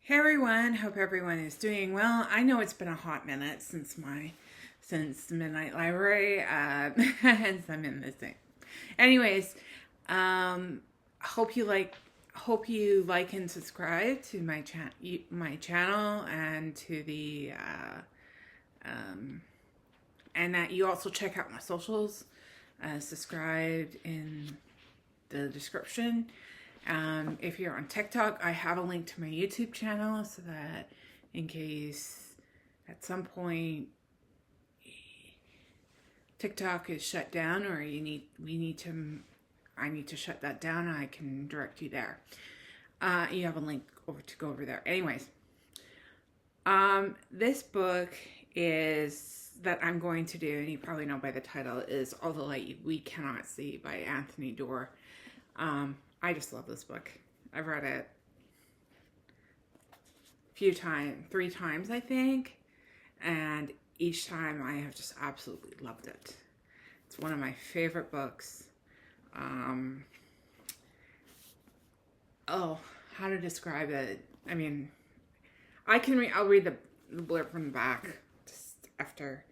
Hey everyone, hope everyone is doing well. I know it's been a hot minute since the Midnight Library, and I'm in this thing. Anyways, um, hope you like and subscribe to my channel and to the and that you also check out my socials, subscribed in the description. If you're on TikTok, I have a link to my YouTube channel so that in case at some point TikTok is shut down or I need to shut that down, I can direct you there. You have a link to go over there. Anyways, this book is that I'm going to do, and you probably know by the title, is All the Light We Cannot See by Anthony Doerr. I just love this book. I've read it three times, I think, and each time I have just absolutely loved it. It's one of my favorite books. How to describe it? I mean, I'll read the blurb from the back just after.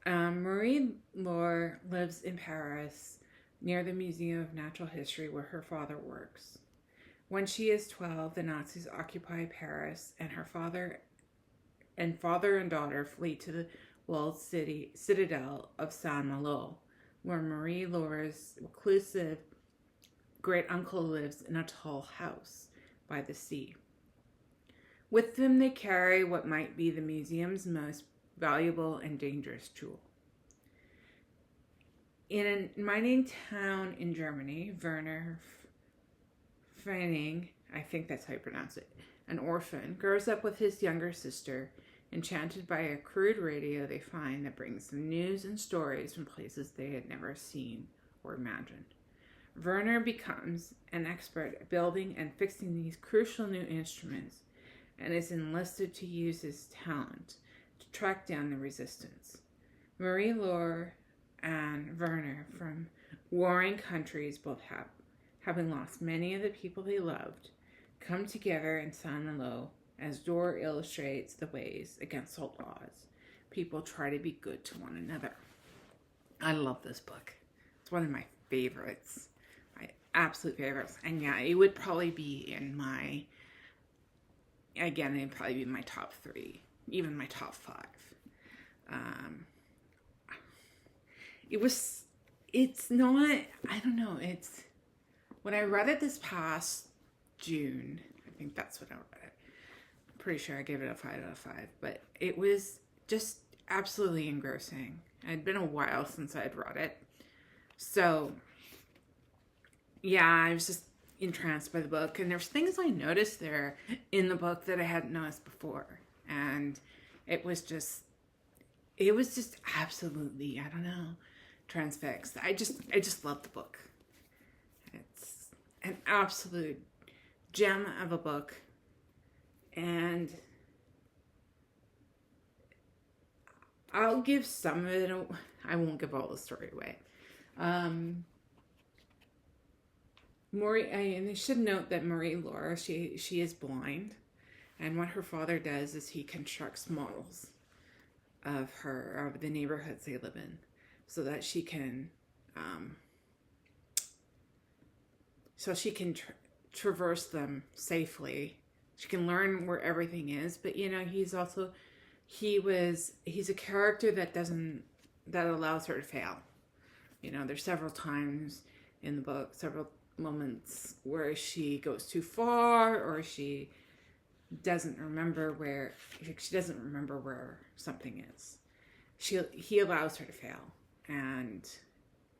Marie Laure lives in Paris, near the Museum of Natural History where her father works. When she is 12, the Nazis occupy Paris, and her father and daughter flee to the walled citadel of Saint-Malo, where Marie Laure's reclusive great-uncle lives in a tall house by the sea. With them they carry what might be the museum's most valuable and dangerous jewel. In a mining town in Germany, Werner Fanning, I think that's how you pronounce it, an orphan, grows up with his younger sister, enchanted by a crude radio they find that brings them news and stories from places they had never seen or imagined. Werner becomes an expert at building and fixing these crucial new instruments and is enlisted to use his talent to track down the resistance. Marie Laure and Werner, from warring countries, both having lost many of the people they loved, come together in Saint-Malo as Doerr illustrates the ways against all odds people try to be good to one another. I love this book. It's one of my favorites, my absolute favorites. And yeah, it would probably be in it'd probably be my top 3, even my top 5. It's not, I don't know, when I read it this past June, I think that's when I read it. I'm pretty sure I gave it a 5 out of 5, but it was just absolutely engrossing. It had been a while since I'd read it. So, yeah, I was just entranced by the book, and there's things I noticed there in the book that I hadn't noticed before, and it was just absolutely, I don't know, transfixed. I just love the book. It's an absolute gem of a book, and I'll give some of it. I won't give all the story away. And I should note that Marie Laure, she is blind, and what her father does is he constructs models of the neighborhoods they live in, so that she can traverse them safely. She can learn where everything is, but he's a character that allows her to fail. There's several times in the book, several moments where she goes too far, or she doesn't remember where something is. He allows her to fail, and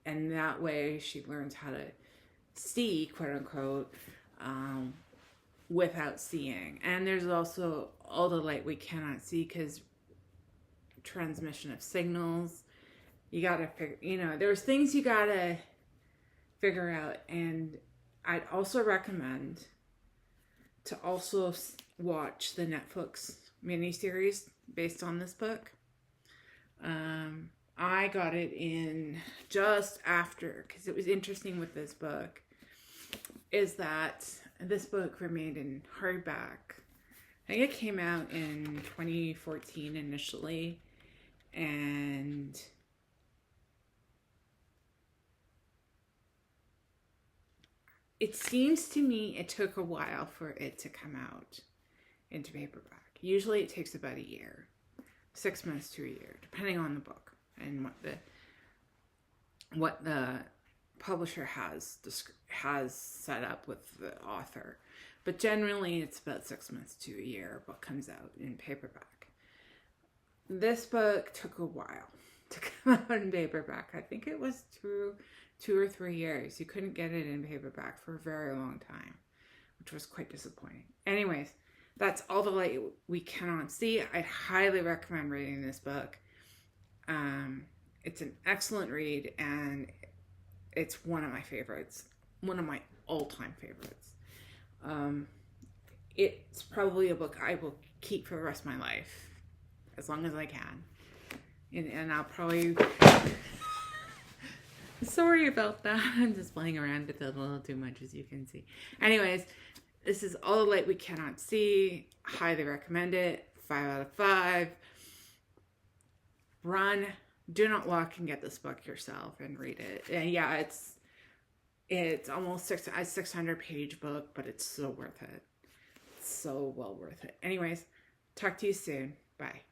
that way she learns how to see, quote unquote, without seeing. And there's also all the light we cannot see, because transmission of signals, you gotta figure, there's things you gotta figure out. And I'd also recommend to also watch the Netflix miniseries based on this book. I got it in just after, because it was interesting with this book, is that this book remained in hardback I think it came out in 2014 initially, and it seems to me it took a while for it to come out into paperback. Usually it takes about a year, 6 months to a year, depending on the book and what the publisher has set up with the author. But generally it's about 6 months to a year what comes out in paperback. This book took a while to come out in paperback. I think it was two or 3 years. You couldn't get it in paperback for a very long time, which was quite disappointing. Anyways, that's All the Light We Cannot See. I'd highly recommend reading this book. It's an excellent read, and it's one of my favorites, one of my all-time favorites. It's probably a book I will keep for the rest of my life, as long as I can. And I'll probably... Sorry about that. I'm just playing around with it a little too much, as you can see. Anyways, this is All the Light We Cannot See. Highly recommend it. 5 out of 5. Run. Do not walk, and get this book yourself and read it. And yeah, it's almost a 600-page book, but it's so worth it. It's so well worth it. Anyways, talk to you soon. Bye.